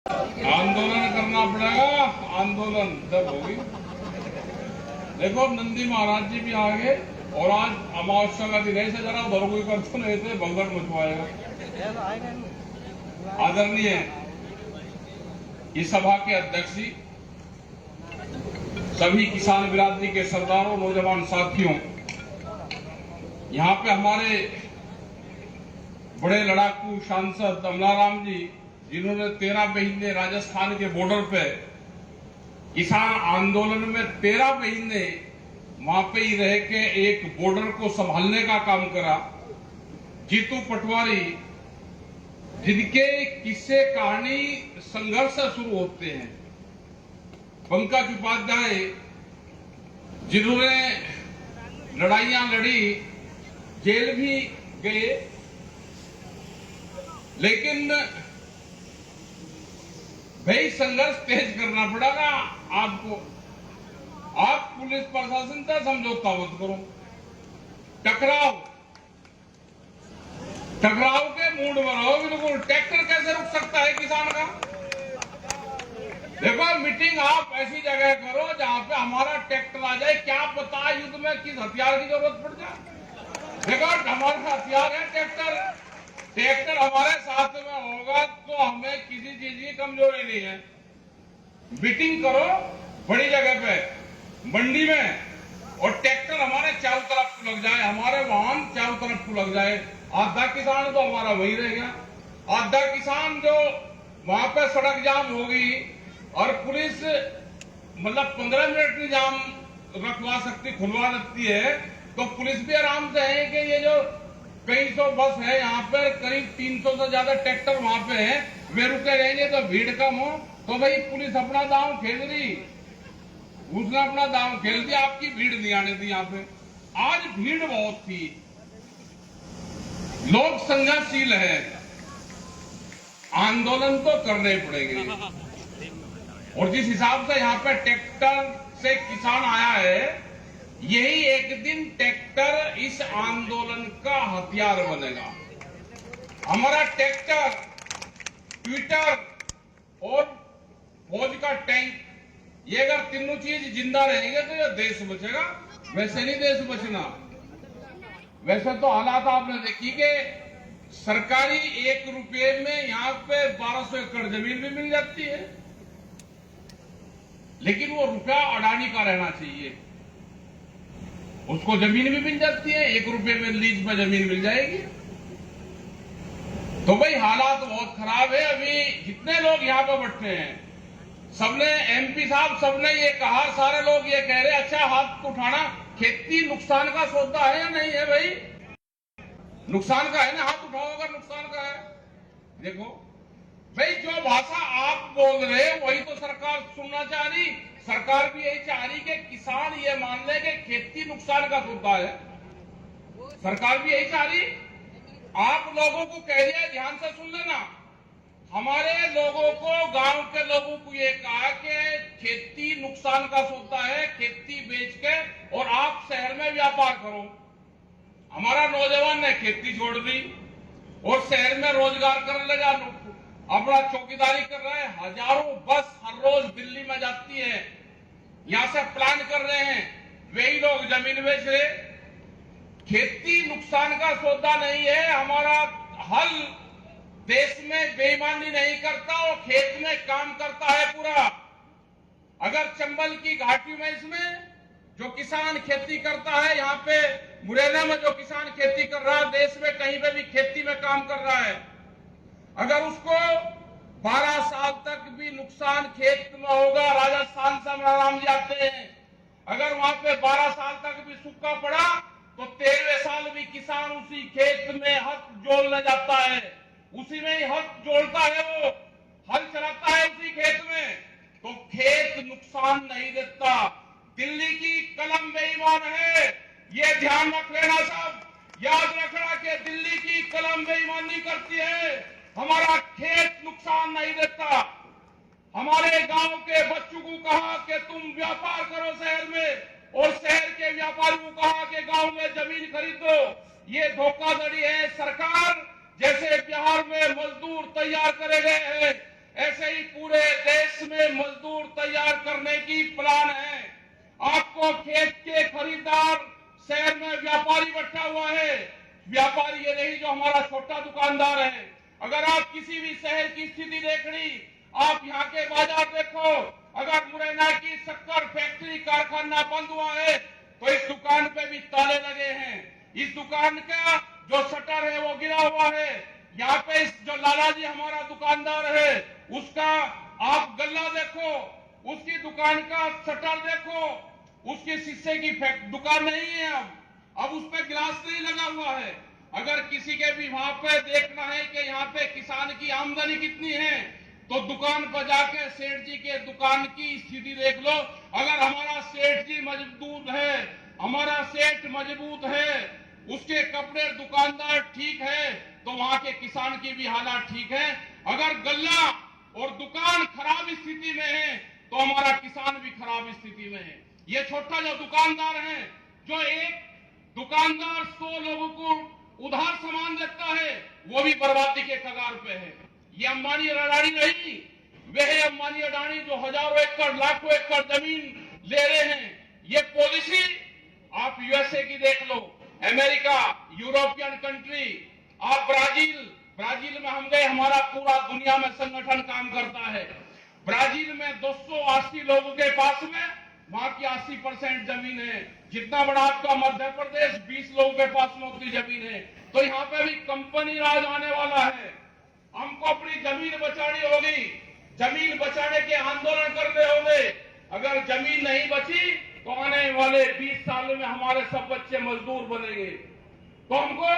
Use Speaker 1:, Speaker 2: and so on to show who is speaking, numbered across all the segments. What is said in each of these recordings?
Speaker 1: आंदोलन करना पड़ेगा। आंदोलन जब होगी, देखो नंदी महाराज जी भी आ गए और आज अमावस्या का दिन है, जरा उधर कोई कर तो नहीं थे भगदड़ मचवाएगा। आदरणीय इस सभा के अध्यक्ष जी, सभी किसान बिरादरी के सरदारों, नौजवान साथियों, यहाँ पे हमारे बड़े लड़ाकू सांसद अमलाराम जी, जिन्होंने 13 महीने राजस्थान के बॉर्डर पे किसान आंदोलन में 13 महीने वहां पे ही रह के एक बॉर्डर को संभालने का काम करा। जीतू पटवारी, जिनके किस्से कहानी संघर्ष से शुरू होते हैं। पंकज उपाध्याय, जिन्होंने लड़ाइयां लड़ी, जेल भी गए, लेकिन भाई संघर्ष तेज करना पड़ेगा आपको। आप पुलिस प्रशासन से समझौता मत करो। टकराव के मूड में रहो बिल्कुल। ट्रैक्टर कैसे रुक सकता है किसान का? देखो, मीटिंग आप ऐसी जगह करो जहां पे हमारा ट्रैक्टर आ जाए। क्या पता युद्ध में किस हथियार की जरूरत पड़ जाए। देखो, हमारा हथियार है ट्रैक्टर। ट्रैक्टर हमारे साथ में होगा तो हमें किसी चीज की कमजोरी नहीं है। मीटिंग करो बड़ी जगह पे, मंडी में, और ट्रैक्टर हमारे चारों तरफ को लग जाए, हमारे वाहन चारों तरफ को लग जाए। आधा किसान तो हमारा वही रह गया। आधा किसान जो वहां पे सड़क जाम होगी और पुलिस मतलब 15 मिनट में जाम रखवा सकती, खुलवा सकती है, तो पुलिस भी आराम से है कि ये जो कई सौ बस है यहाँ पर, करीब 300 से ज्यादा ट्रैक्टर वहां पे है, वे रुके रहेंगे तो भीड़ कम हो। तो भाई पुलिस अपना दांव खेल रही, उसने अपना दांव खेल दिया, आपकी भीड़ नहीं आने दी यहाँ पे। आज भीड़ बहुत थी, लोग संघर्षशील है, आंदोलन तो करने पड़ेंगे। और जिस हिसाब से यहाँ पे ट्रैक्टर से किसान आया है, यही एक दिन ट्रैक्टर इस आंदोलन का हथियार बनेगा। हमारा ट्रैक्टर, ट्विटर और फौज का टैंक, ये अगर तीनों चीज जिंदा रहेंगे तो ये देश बचेगा। वैसे नहीं देश बचना। वैसे तो हालात आपने देखी कि सरकारी 1 रुपये में यहाँ पे 1200 एकड़ जमीन भी मिल जाती है, लेकिन वो रुपया अडानी का रहना चाहिए। उसको जमीन भी मिल जाती है, 1 रुपये में लीज पर जमीन मिल जाएगी। तो भाई हालात बहुत खराब है। अभी जितने लोग यहाँ पर बैठे हैं, सबने, एमपी साहब सबने ये कहा, सारे लोग ये कह रहे, अच्छा हाथ उठाना, खेती नुकसान का सौदा है या नहीं है? भाई नुकसान का है ना, हाथ उठाओ अगर नुकसान का है। देखो भाई, जो भाषा आप बोल रहे हैं वही तो सरकार सुनना चाह रही। सरकार भी यही चाह रही कि किसान ये मान ले कि खेती नुकसान का सौदा है। सरकार भी यही चाह रही। आप लोगों को कह दिया, ध्यान से सुन लेना, हमारे लोगों को, गांव के लोगों को ये कहा कि खेती नुकसान का सौदा है, खेती बेच के और आप शहर में व्यापार करो। हमारा नौजवान ने खेती छोड़ दी और शहर में रोजगार करने लगा, अपना चौकीदारी कर रहा है। हजारों बस हर रोज दिल्ली में जाती है, यहां से प्लान कर रहे हैं, वही लोग जमीन बेच रहे। खेती नुकसान का सौदा नहीं है। हमारा हल देश में बेईमानी नहीं करता, वो खेत में काम करता है पूरा। अगर चंबल की घाटी में इसमें जो किसान खेती करता है, यहाँ पे मुरैना में जो किसान खेती कर रहा है, देश में कहीं पे भी खेती में काम कर रहा है, अगर उसको 12 साल तक भी नुकसान खेत में होगा, राजस्थान से अमलाराम जी आते हैं, अगर वहां पे 12 साल तक भी सूखा पड़ा तो 13वें साल भी किसान उसी खेत में हथ जोड़ने जाता है, उसी में ही हथ जोड़ता है, वो हल चलाता है उसी खेत में। तो खेत नुकसान नहीं देता। दिल्ली की कलम बेईमान है, ये ध्यान रख लेना। सब याद रखना कि दिल्ली की कलम बेईमानी करती है, हमारा खेत नुकसान नहीं देता। हमारे गांव के बच्चों को कहा कि तुम व्यापार करो शहर में, और शहर के व्यापारी को कहा कि गांव में जमीन खरीदो। ये धोखाधड़ी है। सरकार जैसे बिहार में मजदूर तैयार करे गए हैं, ऐसे ही पूरे देश में मजदूर तैयार करने की प्लान है। आपको खेत के खरीदार शहर में व्यापारी बैठा हुआ है। व्यापारी ये नहीं जो हमारा छोटा दुकानदार है। अगर आप किसी भी शहर की स्थिति देख ली, आप यहाँ के बाजार देखो, अगर मुरैना की शक्कर फैक्ट्री कारखाना बंद हुआ है तो इस दुकान पे भी ताले लगे हैं। इस दुकान का जो शटर है वो गिरा हुआ है। यहाँ पे जो लाला जी हमारा दुकानदार है उसका आप गल्ला देखो, उसकी दुकान का शटर देखो, उसकी शीशे की दुकान नहीं है। अब उस पे गिलास नहीं लगा हुआ है। अगर किसी के भी वहां पे देखना है कि यहाँ पे किसान की आमदनी कितनी है तो दुकान पर जाके सेठ जी के दुकान की स्थिति देख लो। अगर हमारा सेठ जी मजबूत है, हमारा सेठ मजबूत है, उसके कपड़े दुकानदार ठीक है तो वहां के किसान की भी हालत ठीक है। अगर गल्ला और दुकान खराब स्थिति में है तो हमारा किसान भी खराब स्थिति में है। ये छोटा जो दुकानदार है, जो एक दुकानदार 100 लोगों को उधार सामान देता है, वो भी बर्बादी के कगार पे है। ये अंबानी अडानी नहीं, वे है अंबानी अडानी जो हजारों एकड़ लाखों एकड़ जमीन ले रहे हैं। ये पॉलिसी आप यूएसए की देख लो, अमेरिका, यूरोपियन कंट्री, आप ब्राजील में हम गए, हमारा पूरा दुनिया में संगठन काम करता है। ब्राजील में 280 लोगों के पास में वहां की 80% जमीन है। जितना बड़ा आपका मध्य प्रदेश, 20 लोगों के पास में उतनी जमीन है। तो यहाँ पे भी कंपनी राज आने वाला है। हमको अपनी जमीन बचानी होगी, जमीन बचाने के आंदोलन करने होंगे। अगर जमीन नहीं बची तो आने वाले 20 साल में हमारे सब बच्चे मजदूर बनेंगे। तो हमको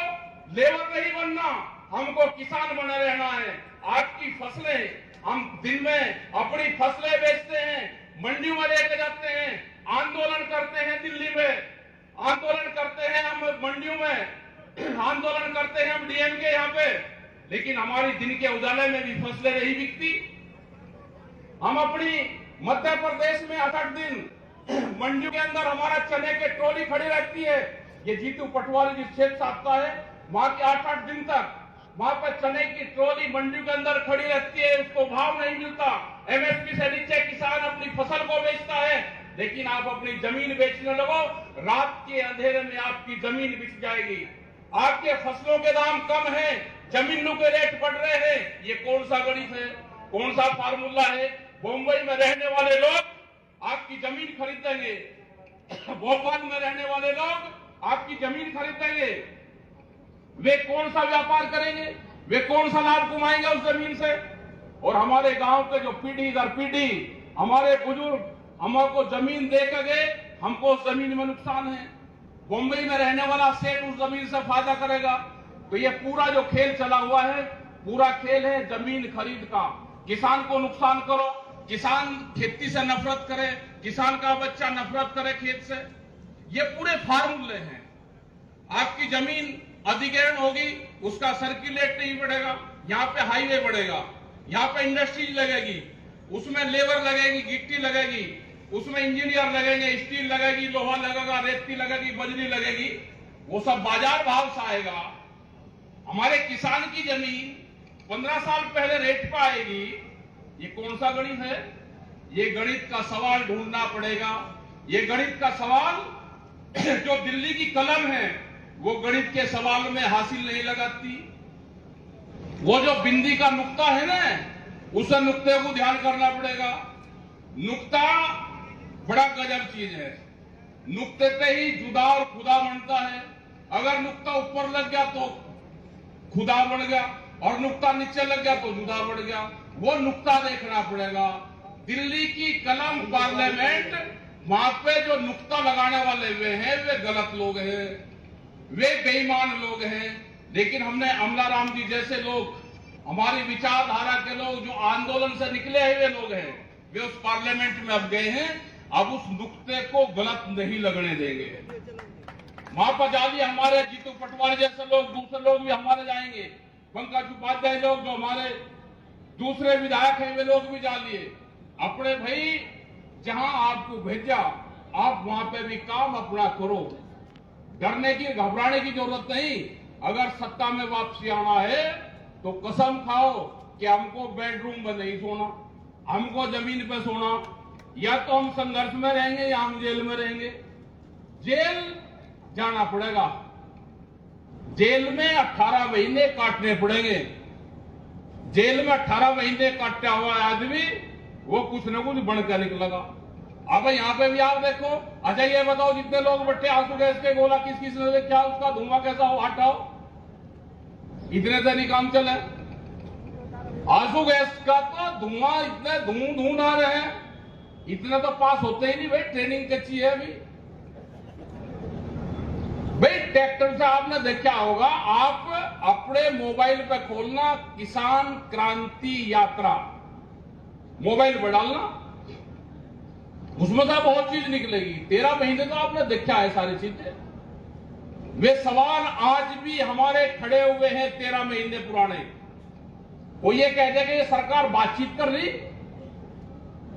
Speaker 1: लेबर नहीं बनना, हमको किसान बने रहना है। आपकी फसलें, हम दिन में अपनी फसलें बेचते हैं, मंडियों में लेकर जाते हैं, आंदोलन करते हैं, दिल्ली में आंदोलन करते हैं, हम मंडियों में आंदोलन करते हैं, हम डीएम के यहाँ पे, लेकिन हमारी दिन के उजाले में भी फसलें नहीं बिकती। हम अपनी मध्य प्रदेश में 8-8 दिन मंडियों के अंदर हमारा चने के ट्रॉली खड़ी रहती है। ये जीतू पटवारी जिस क्षेत्र से आता है, वहां के 8-8 दिन तक वहां पर चने की ट्रॉली मंडियों के अंदर खड़ी रहती है, उसको भाव नहीं मिलता। एमएसपी से नीचे किसान अपनी फसल को बेचता है, लेकिन आप अपनी जमीन बेचने लगो, रात के अंधेरे में आपकी जमीन बिक जाएगी। आपके फसलों के दाम कम है, जमीनों के रेट बढ़ रहे हैं। ये कौन सा गणित है, कौन सा फार्मूला है? मुंबई में रहने वाले लोग आपकी जमीन खरीदेंगे, भोपाल में रहने वाले लोग आपकी जमीन खरीदेंगे। वे कौन सा व्यापार करेंगे, वे कौन सा लाभ कमाएंगे उस जमीन से? और हमारे गांव के जो पीढ़ी दर पीढ़ी हमारे बुजुर्ग हमको जमीन देकर गए, हमको उस जमीन में नुकसान है। मुंबई में रहने वाला सेठ उस जमीन से फायदा करेगा। तो ये पूरा जो खेल चला हुआ है, पूरा खेल है जमीन खरीद का। किसान को नुकसान करो, किसान खेती से नफरत करे, किसान का बच्चा नफरत करे खेत से। ये पूरे फार्मूले हैं। आपकी जमीन अधिग्रहण होगी, उसका सर्कुलेट नहीं बढ़ेगा, यहाँ पे हाईवे बढ़ेगा, यहाँ पे इंडस्ट्रीज लगेगी, उसमें लेबर लगेगी, गिट्टी लगेगी, उसमें इंजीनियर लगेंगे, स्टील लगेगी, लोहा लगेगा, रेती लगेगी, बजरी लगेगी। वो सब बाजार भाव से आएगा। हमारे किसान की जमीन 15 साल पहले रेट पर आएगी। ये कौन सा गणित है? ये गणित का सवाल ढूंढना पड़ेगा। ये गणित का सवाल जो दिल्ली की कलम है वो गणित के सवाल में हासिल नहीं लगाती। वो जो बिंदी का नुक्ता है ना, उस नुक्ते को ध्यान करना पड़ेगा। नुक्ता बड़ा गजब चीज है। नुक्ते पे ही जुदा और खुदा बनता है। अगर नुक्ता ऊपर लग गया तो खुदा बन गया, और नुक्ता नीचे लग गया तो जुदा बढ़ गया। वो नुक्ता देखना पड़ेगा। दिल्ली की कलम पार्लियामेंट, वहां पे जो नुक्ता लगाने वाले वे हैं, वे गलत लोग हैं, वे बेईमान लोग हैं। लेकिन हमने अमलाराम जी जैसे लोग, हमारी विचारधारा के लोग जो आंदोलन से निकले हुए लोग हैं, वे उस पार्लियामेंट में अब गए हैं। अब उस नुक्ते को गलत नहीं लगने देंगे। वहां पर जाइए, हमारे जीतू पटवारी जैसे लोग, दूसरे लोग भी हमारे जाएंगे, पंकज उपाध्याय लोग जो हमारे दूसरे विधायक हैं, वे लोग भी जाइए। अपने भाई जहां आपको भेजा, आप वहां पे भी काम अपना करो। डरने की, घबराने की जरूरत नहीं। अगर सत्ता में वापसी आना है तो कसम खाओ कि हमको बेडरूम में नहीं सोना, हमको जमीन पे सोना, या तो हम संघर्ष में रहेंगे या हम जेल में रहेंगे। जेल जाना पड़ेगा, जेल में 18 महीने काटने पड़ेंगे। जेल में 18 महीने काटा हुआ आदमी वो कुछ न कुछ बनकर निकलेगा। अब यहां पे भी आप देखो, अच्छा ये बताओ जितने लोग बैठे आंसू गैस के गोला किस किस ने क्या, उसका धुआं कैसा हो, हटाओ, इतने से नहीं काम चले। आंसू गैस का तो धुआं इतने धूं आ रहे हैं, इतने तो पास होते ही नहीं भाई, ट्रेनिंग कच्ची है अभी। भाई ट्रैक्टर से आपने देखा होगा, आप अपने मोबाइल पे खोलना किसान क्रांति यात्रा, मोबाइल पर डालना, उसमें से बहुत चीज निकलेगी। 13 महीने तो आपने देखा है सारी चीजें। वे सवाल आज भी हमारे खड़े हुए हैं 13 महीने पुराने। वो ये कहते कि ये सरकार बातचीत कर रही,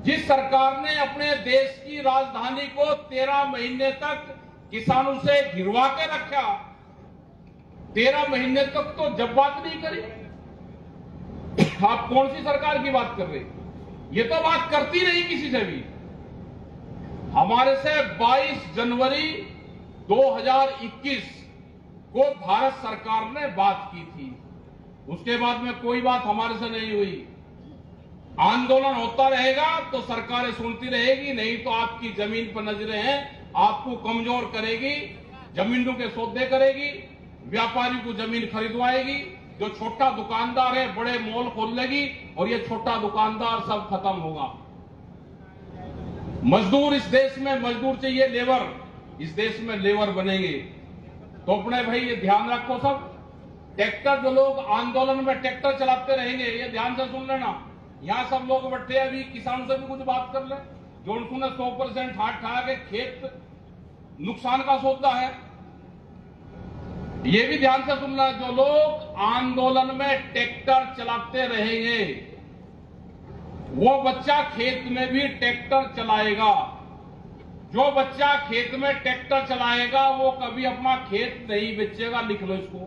Speaker 1: जिस सरकार ने अपने देश की राजधानी को 13 महीने तक किसानों से घिरवा के रखा, 13 महीने तक तो जब बात नहीं करी। आप कौन सी सरकार की बात कर रहे? ये तो बात करती नहीं किसी से भी। हमारे से 22 जनवरी 2021 को भारत सरकार ने बात की थी, उसके बाद में कोई बात हमारे से नहीं हुई। आंदोलन होता रहेगा तो सरकारें सुनती रहेगी, नहीं तो आपकी जमीन पर नजरें हैं, आपको कमजोर करेगी, जमीनों के सौदे करेगी, व्यापारी को जमीन खरीदवाएगी, जो छोटा दुकानदार है बड़े मॉल खोल लेगी, और ये छोटा दुकानदार सब खत्म होगा। मजदूर इस देश में मजदूर चाहिए, लेबर इस देश में लेबर बनेंगे। तो अपने भाई ये ध्यान रखो सब, ट्रैक्टर जो लोग आंदोलन में ट्रैक्टर चलाते रहेंगे, ये ध्यान से सुन लेना। यहां सब लोग बैठे अभी किसानों से भी कुछ बात कर ले, जो उन्होंने 100% हाथ ठा के खेत नुकसान का सौदा है, ये भी ध्यान से सुनना। जो लोग आंदोलन में ट्रैक्टर चलाते रहेंगे, वो बच्चा खेत में भी ट्रैक्टर चलाएगा। जो बच्चा खेत में ट्रैक्टर चलाएगा वो कभी अपना खेत नहीं बेचेगा, लिख लो इसको।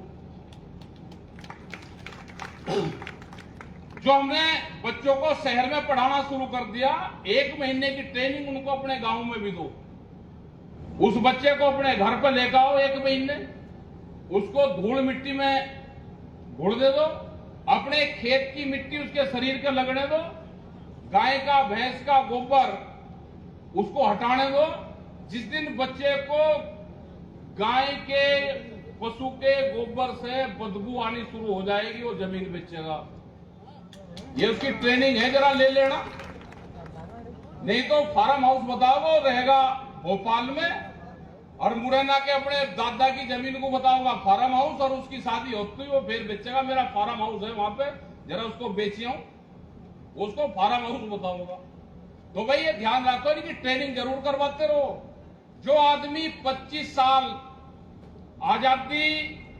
Speaker 1: जो हमने बच्चों को शहर में पढ़ाना शुरू कर दिया, 1 महीने की ट्रेनिंग उनको अपने गांव में भी दो। उस बच्चे को अपने घर पर लेकर आओ 1 महीने, उसको धूल मिट्टी में घुड़ दे दो, अपने खेत की मिट्टी उसके शरीर के लगने दो, गाय का भैंस का गोबर उसको हटाने दो। जिस दिन बच्चे को गाय के पशु के गोबर से बदबू आनी शुरू हो जाएगी, वो जमीन बेचेगा। ये उसकी ट्रेनिंग है, जरा ले लेना। नहीं तो फार्म हाउस बताओ रहेगा भोपाल में, और मुरैना के अपने दादा की जमीन को बताऊंगा फार्म हाउस, और उसकी शादी होती है वो फिर बेचेगा, मेरा फार्म हाउस है वहां पे, जरा उसको बेचिए, उसको फार्म हाउस बताऊंगा। तो भाई ये ध्यान रखो कि ट्रेनिंग जरूर करवाते रहो। जो आदमी 25 साल आजादी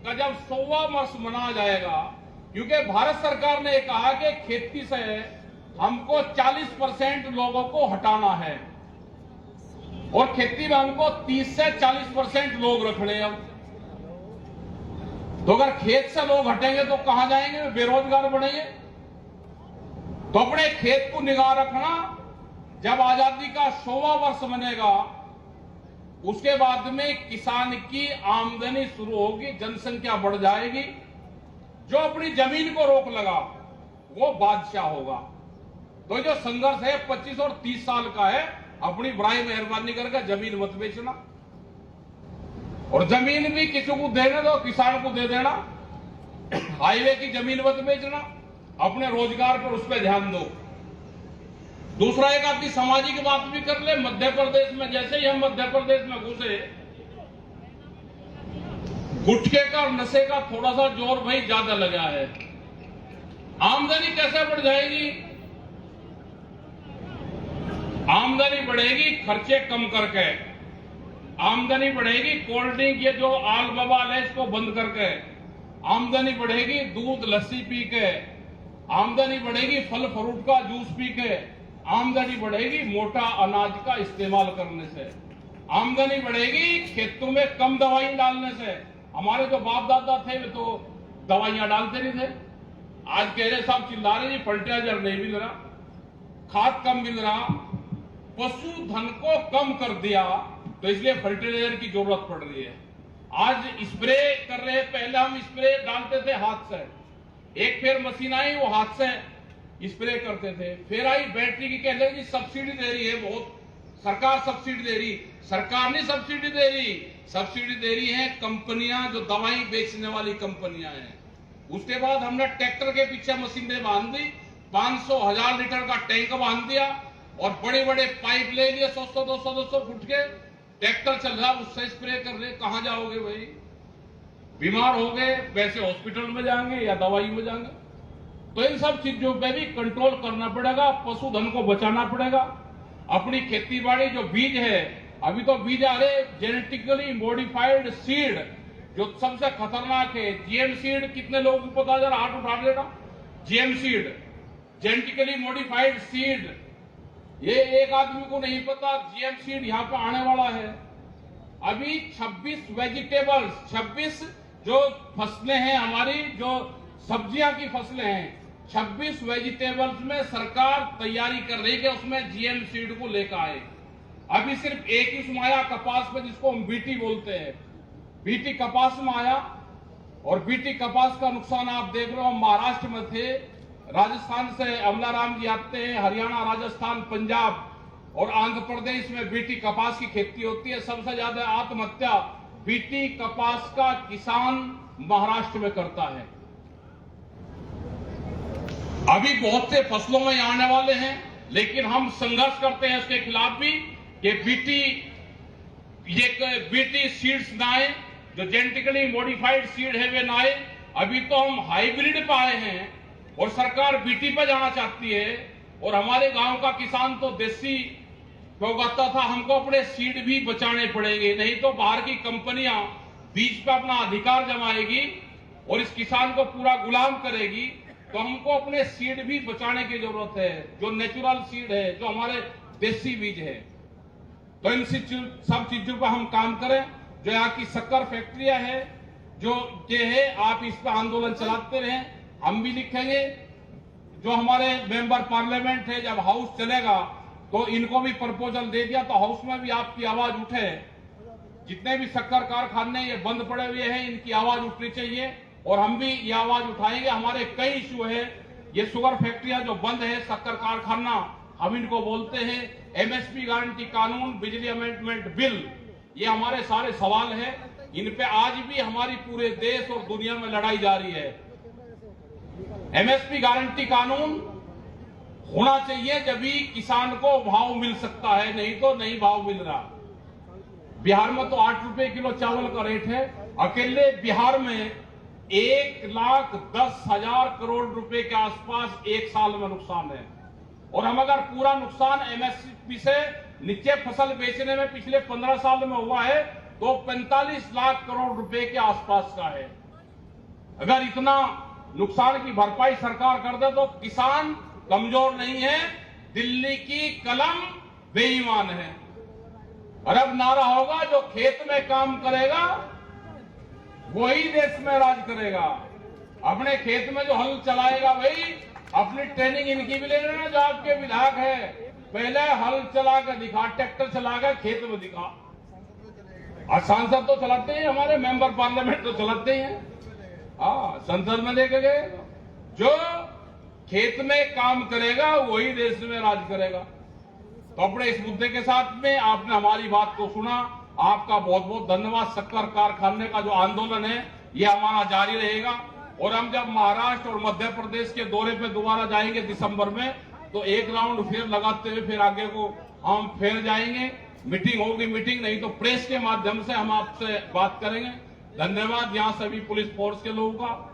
Speaker 1: का जब 100वां वर्ष मनाया जाएगा, क्योंकि भारत सरकार ने कहा कि खेती से हमको 40% लोगों को हटाना है, और खेती में हमको 30 से 40% लोग रखने हैं। तो अगर खेत से लोग हटेंगे तो कहां जाएंगे, बेरोजगार बढ़ेंगे। तो अपने खेत को निगाह रखना। जब आजादी का 100वां वर्ष बनेगा, उसके बाद में किसान की आमदनी शुरू होगी, जनसंख्या बढ़ जाएगी। जो अपनी जमीन को रोक लगा वो बादशाह होगा। तो जो संघर्ष है 25 और 30 साल का है, अपनी बड़ी मेहरबानी करके जमीन मत बेचना, और जमीन भी किसी को देने दो, किसान को दे देना। हाईवे की जमीन मत बेचना, अपने रोजगार पर उस पर ध्यान दो। दूसरा एक आपकी सामाजिक बात भी कर ले। मध्य प्रदेश में जैसे ही हम मध्य प्रदेश में घुसे, गुटखे का और नशे का थोड़ा सा जोर भाई ज्यादा लगा है। आमदनी कैसे बढ़ जाएगी? आमदनी बढ़ेगी खर्चे कम करके, आमदनी बढ़ेगी कोल्ड ड्रिंक ये जो आल बबाल है इसको बंद करके, आमदनी बढ़ेगी दूध लस्सी पी के, आमदनी बढ़ेगी फल फ्रूट का जूस पी के, आमदनी बढ़ेगी मोटा अनाज का इस्तेमाल करने से, आमदनी बढ़ेगी खेतों में कम दवाई डालने से। हमारे जो बाप दादा थे वे तो दवाइयां डालते नहीं थे। आज कह रहे सब चिल्ला रहे जी फर्टिलाइजर नहीं मिल रहा, खाद कम मिल रहा, पशुधन को कम कर दिया तो इसलिए फर्टिलाइजर की जरूरत पड़ रही है। आज स्प्रे कर रहे हैं, पहले हम स्प्रे डालते थे हाथ से, एक फिर मशीन आई वो हाथ से स्प्रे करते थे, फिर आई बैटरी की, कह रहे जी सब्सिडी दे रही है बहुत, सरकार सब्सिडी दे रही। सरकार नहीं सब्सिडी दे रही, सब्सिडी दे रही है कंपनियां जो दवाई बेचने वाली कंपनियां हैं। उसके बाद हमने ट्रैक्टर के पीछे मशीनें बांध दी, 500,000 लीटर का टैंक बांध दिया और बड़े बड़े पाइप ले लिए 100 200 फुट के, ट्रैक्टर चल रहा उससे स्प्रे कर रहे। कहां जाओगे भाई, बीमार हो गए वैसे हॉस्पिटल में जाएंगे या दवाई में जाएंगे। तो इन सब चीजों पे भी कंट्रोल करना पड़ेगा, पशुधन को बचाना पड़ेगा। अपनी खेती बाड़ी जो बीज है, अभी तो बीज आ रहे जेनेटिकली मॉडिफाइड सीड जो सबसे खतरनाक है। जीएम सीड कितने लोगों को पता, जरा हाथ उठा देगा। GM seed, genetically modified seed, ये एक आदमी को नहीं पता। जीएम सीड यहां पे आने वाला है। अभी 26 वेजिटेबल्स, 26 जो फसलें हैं हमारी, जो सब्जियां की फसलें हैं, 26 वेजिटेबल्स में सरकार तैयारी कर रही है उसमें जीएम सीड को लेकर आए। अभी सिर्फ एक ही उसमें आया कपास में, जिसको हम बीटी बोलते हैं, बीटी कपास में आया। और बीटी कपास का नुकसान आप देख रहे हो। हम महाराष्ट्र में थे, राजस्थान से अमलाराम जी आते हैं, हरियाणा, राजस्थान, पंजाब और आंध्र प्रदेश में बीटी कपास की खेती होती है। सबसे ज्यादा आत्महत्या बीटी कपास का किसान महाराष्ट्र में करता है। अभी बहुत से फसलों में आने वाले हैं, लेकिन हम संघर्ष करते हैं इसके खिलाफ भी कि बीटी सीड्स ना आए, जो जेनेटिकली मॉडिफाइड सीड है वे ना आए। अभी तो हम हाइब्रिड पे आए हैं और सरकार बीटी पे जाना चाहती है। और हमारे गांव का किसान तो देसी को उगाता था, हमको अपने सीड भी बचाने पड़ेंगे, नहीं तो बाहर की कंपनियां बीज पे अपना अधिकार जमाएगी और इस किसान को पूरा गुलाम करेगी। तो हमको अपने सीड भी बचाने की जरूरत है, जो नेचुरल सीड है, जो हमारे देसी बीज है। तो इन सब चीजों पर हम काम करें। जो यहाँ की शक्कर फैक्ट्रियां है, जो ये है, आप इस पर आंदोलन चलाते रहें, हम भी लिखेंगे। जो हमारे मेंबर पार्लियामेंट है, जब हाउस चलेगा तो इनको भी प्रपोजल दे दिया तो हाउस में भी आपकी आवाज उठे। जितने भी शक्कर कारखाने ये बंद पड़े हुए हैं, इनकी आवाज उठनी चाहिए और हम भी ये आवाज उठाएंगे। हमारे कई इश्यू है, ये शुगर फैक्ट्रियां जो बंद है, शक्कर कारखाना हम इनको बोलते हैं, एमएसपी गारंटी कानून, बिजली अमेंडमेंट बिल, ये हमारे सारे सवाल है। इन पे आज भी हमारी पूरे देश और दुनिया में लड़ाई जारी है। एमएसपी गारंटी कानून होना चाहिए, जब भी किसान को भाव मिल सकता है, नहीं तो नहीं भाव मिल रहा। बिहार में तो 8 रुपए किलो चावल का रेट है। अकेले बिहार में 1,10,000 करोड़ रुपए के आसपास एक साल में नुकसान है। और हम अगर पूरा नुकसान एमएसपी से नीचे फसल बेचने में पिछले 15 साल में हुआ है तो 45 लाख करोड़ रुपए के आसपास का है। अगर इतना नुकसान की भरपाई सरकार कर दे तो किसान कमजोर नहीं है, दिल्ली की कलम बेईमान है। और अब नारा होगा, जो खेत में काम करेगा वही देश में राज करेगा। अपने खेत में जो हल चलाएगा, भाई अपनी ट्रेनिंग इनकी भी ले लेना। जो आपके विधायक है, पहले हल चला कर दिखा, ट्रैक्टर चला कर खेत में दिखा। और सांसद तो चलाते हैं, हमारे मेंबर पार्लियामेंट तो चलाते हैं, हाँ संसद में लेके गए। जो खेत में काम करेगा वही देश में राज करेगा। तो अपने इस मुद्दे के साथ में आपने हमारी बात को सुना, आपका बहुत बहुत धन्यवाद। शक्कर कारखाने का जो आंदोलन है ये हमारा जारी रहेगा। और हम जब महाराष्ट्र और मध्य प्रदेश के दौरे पे दोबारा जाएंगे दिसंबर में, तो एक राउंड फिर लगाते हुए फिर आगे को हम फिर जाएंगे। मीटिंग होगी, मीटिंग नहीं तो प्रेस के माध्यम से हम आपसे बात करेंगे। धन्यवाद यहाँ सभी पुलिस फोर्स के लोगों का।